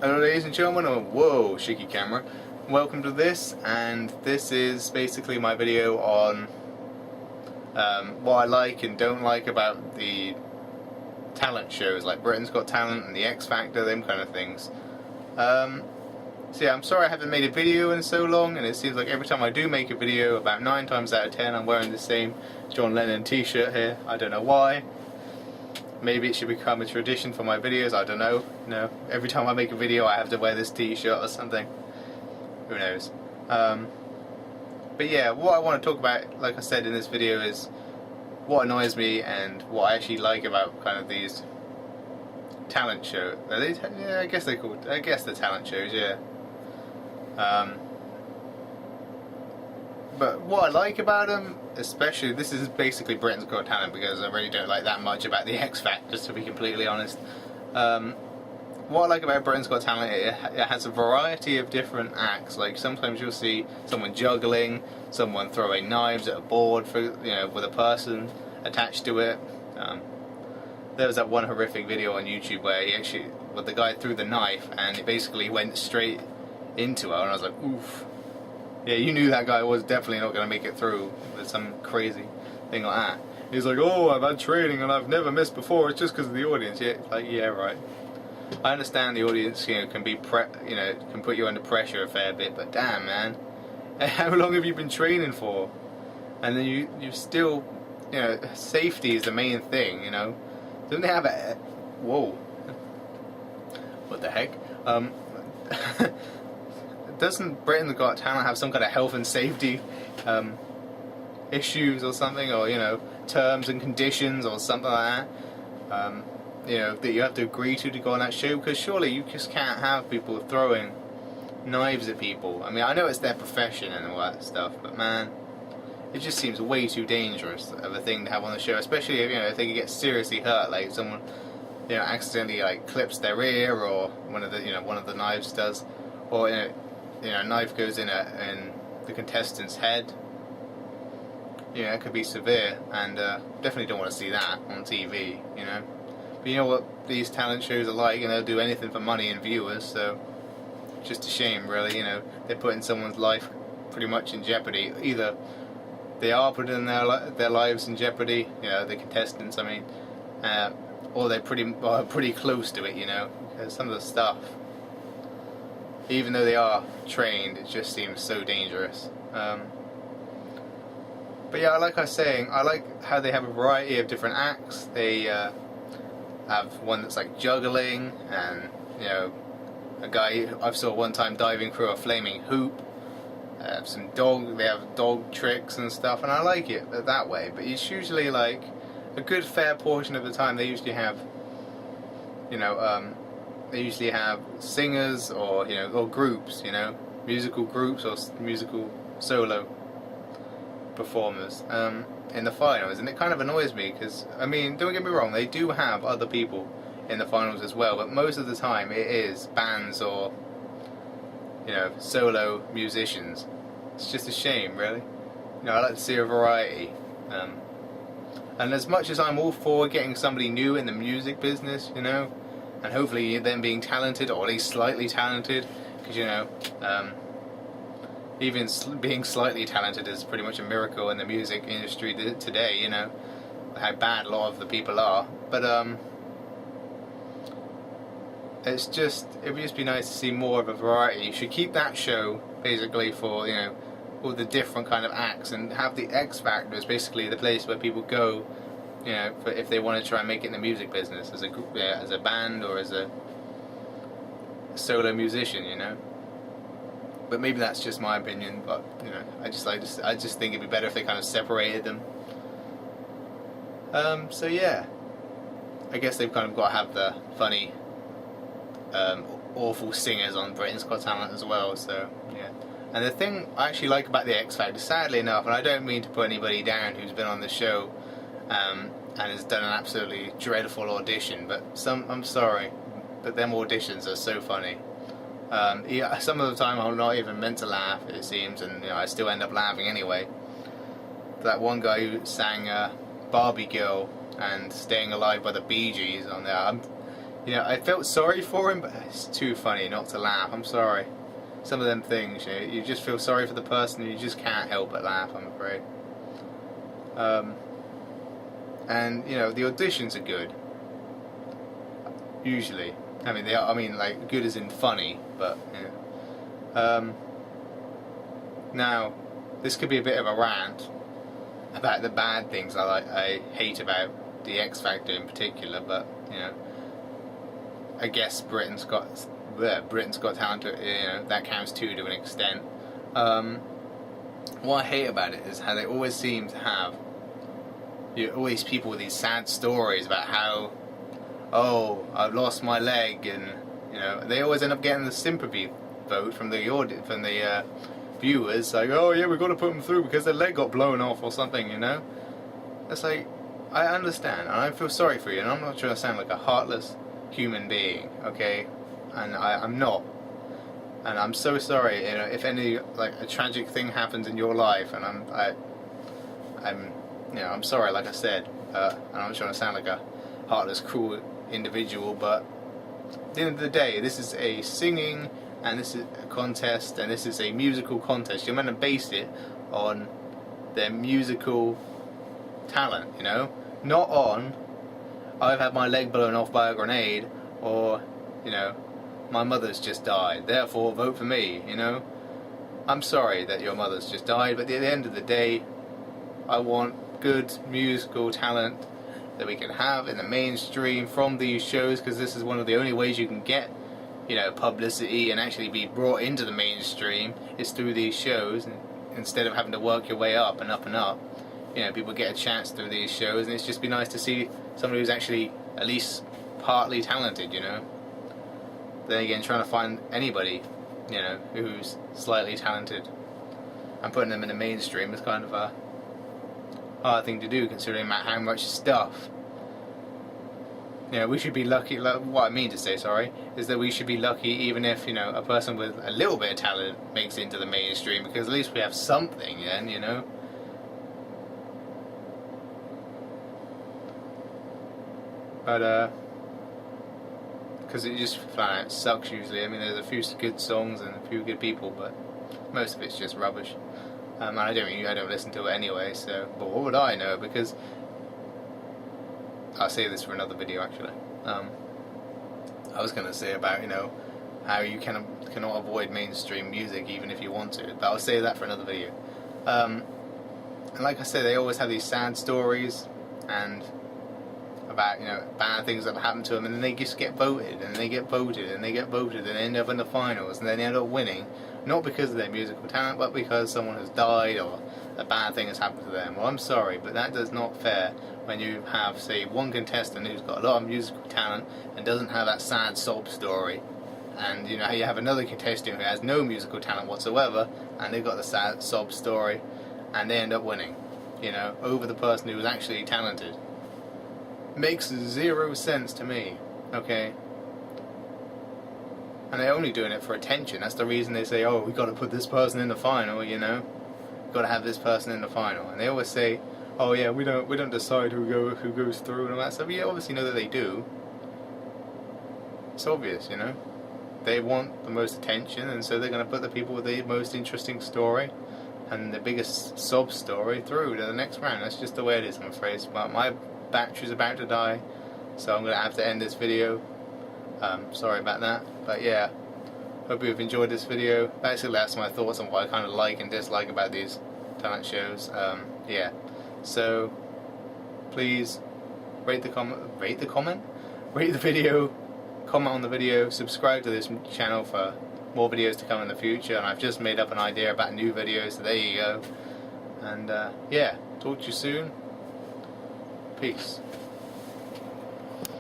Hello ladies and gentlemen, oh, whoa, shaky camera. Welcome to this, and this is basically my video on what I like and don't like about the talent shows like Britain's Got Talent and the X Factor, them kind of things. So yeah, I'm sorry I haven't made a video in so long, and it seems like every time I do make a video, about 9 times out of 10 I'm wearing the same John Lennon t-shirt here. I don't know why. Maybe it should become a tradition for my videos, I don't know. No, every time I make a video I have to wear this t-shirt or something. Who knows. But yeah, what I want to talk about, like I said in this video, is what annoys me and what I actually like about kind of these talent shows. Yeah, I guess they're called, I guess they're talent shows, yeah. But what I like about them, especially, this is basically Britain's Got Talent because I really don't like that much about the X Factor, to be completely honest. What I like about Britain's Got Talent, it has a variety of different acts. Like sometimes you'll see someone juggling, someone throwing knives at a board for, with a person attached to it. There was that one horrific video on YouTube where the guy threw the knife and it basically went straight into her, and I was like, oof. Yeah, you knew that guy was definitely not going to make it through with some crazy thing like that. He's like, oh, I've had training and I've never missed before. It's just because of the audience. Yeah, like, yeah, right. I understand the audience, can be can put you under pressure a fair bit, but damn, man, how long have you been training for? And then you still, safety is the main thing. Don't they have a whoa? What the heck? Doesn't Britain's Got Talent have some kind of health and safety issues or something, or terms and conditions or something like that? That you have to agree to go on that show, because surely you just can't have people throwing knives at people. I mean, I know it's their profession and all that stuff, but man, it just seems way too dangerous of a thing to have on the show, especially if they could get seriously hurt, like someone accidentally clips their ear, or one of the knives does, or a knife goes in the contestant's head. It could be severe, and definitely don't want to see that on TV. But you know what these talent shows are like, and they'll do anything for money and viewers. So it's just a shame, really. They're putting someone's life pretty much in jeopardy. Either they are putting their lives in jeopardy, the contestants, I mean, or they're pretty close to it. Because some of the stuff, even though they are trained, it just seems so dangerous. But yeah, like I was saying, I like how they have a variety of different acts. They have one that's like juggling, and a guy I saw one time diving through a flaming hoop. They have dog tricks and stuff, and I like it that way. But it's usually like a good fair portion of the time they usually have, singers or groups, musical groups or musical solo performers in the finals, and it kind of annoys me because, I mean, don't get me wrong, they do have other people in the finals as well, but most of the time it is bands or solo musicians. It's just a shame, really. I like to see a variety, and as much as I'm all for getting somebody new in the music business, and hopefully them being talented, or at least slightly talented, because even being slightly talented is pretty much a miracle in the music industry today, how bad a lot of the people are. But it would just be nice to see more of a variety. You should keep that show basically for all the different kind of acts, and have the X Factor as basically the place where people go, if they want to try and make it in the music business as a band or as a solo musician, But maybe that's just my opinion. But I just think it'd be better if they kind of separated them. So yeah, I guess they've kind of got to have the funny, awful singers on Britain's Got Talent as well. So yeah. And the thing I actually like about the X Factor, sadly enough, and I don't mean to put anybody down who's been on the show and has done an absolutely dreadful audition, but I'm sorry, but them auditions are so funny. Some of the time I'm not even meant to laugh, it seems, and I still end up laughing anyway. That one guy who sang Barbie Girl and Staying Alive by the Bee Gees on there, You know, I felt sorry for him, but it's too funny not to laugh. I'm sorry. Some of them things, you know, you just feel sorry for the person and you just can't help but laugh, I'm afraid. And, you know, the auditions are good. Usually. I mean, they are, I mean, like, good as in funny, but, you know. Now, this could be a bit of a rant about the bad things I hate about the X Factor in particular, but, you know, I guess Britain's got talent, you know, that counts too to an extent. What I hate about it is how they always seem to have, you know, all these people with these sad stories about how, oh, I've lost my leg, and, you know, they always end up getting the sympathy vote from the viewers, like, oh yeah, we've got to put them through because their leg got blown off or something, you know. It's like, I understand, and I feel sorry for you, and I'm not trying to sound like a heartless human being, okay, and I'm not, and I'm so sorry, you know, if any, like, a tragic thing happens in your life, and I'm you know, I'm sorry, like I said, and I'm not trying to sound like a heartless, cruel individual, but at the end of the day, this is a singing, and this is a contest, and this is a musical contest. You're meant to base it on their musical talent, you know, not on, I've had my leg blown off by a grenade, or, you know, my mother's just died, therefore vote for me, you know. I'm sorry that your mother's just died, but at the end of the day, I want good musical talent that we can have in the mainstream from these shows, because this is one of the only ways you can get, you know, publicity and actually be brought into the mainstream is through these shows, and instead of having to work your way up and up and up. You know, people get a chance through these shows, and it's just be nice to see somebody who's actually at least partly talented, you know. Then again, trying to find anybody, you know, who's slightly talented and putting them in the mainstream is kind of a hard thing to do, considering how much stuff. You know, we should be lucky, what I mean to say, sorry, is that we should be lucky even if, you know, a person with a little bit of talent makes it into the mainstream, because at least we have something then, you know. But, because it just flat out sucks usually. I mean, there's a few good songs and a few good people, but most of it's just rubbish. And I don't listen to it anyway, so, but what would I know? Because, I'll save this for another video actually. I was going to say about, you know, how you cannot avoid mainstream music even if you want to, but I'll save that for another video. And like I said, they always have these sad stories, and about, you know, bad things that happen to them, and then they just get voted, and they get voted, and they get voted, and they end up in the finals, and then they end up winning, not because of their musical talent, but because someone has died or a bad thing has happened to them. Well, I'm sorry, but that is not fair when you have, say, one contestant who's got a lot of musical talent and doesn't have that sad sob story, and, you know, you have another contestant who has no musical talent whatsoever, and they've got the sad sob story, and they end up winning, you know, over the person who was actually talented. Makes zero sense to me, okay? And they're only doing it for attention. That's the reason they say, oh, we've got to put this person in the final, you know? We've got to have this person in the final. And they always say, oh yeah, we don't decide who goes through and all that stuff. You obviously know that they do. It's obvious, you know? They want the most attention, and so they're going to put the people with the most interesting story and the biggest sob story through to the next round. That's just the way it is, I'm afraid. But my battery's about to die, so I'm going to have to end this video. Sorry about that, but yeah, hope you've enjoyed this video. Basically, that's my thoughts on what I kind of like and dislike about these talent shows. Yeah, so please rate the video, comment on the video, subscribe to this channel for more videos to come in the future, and I've just made up an idea about new videos, so there you go. And yeah, talk to you soon. Peace.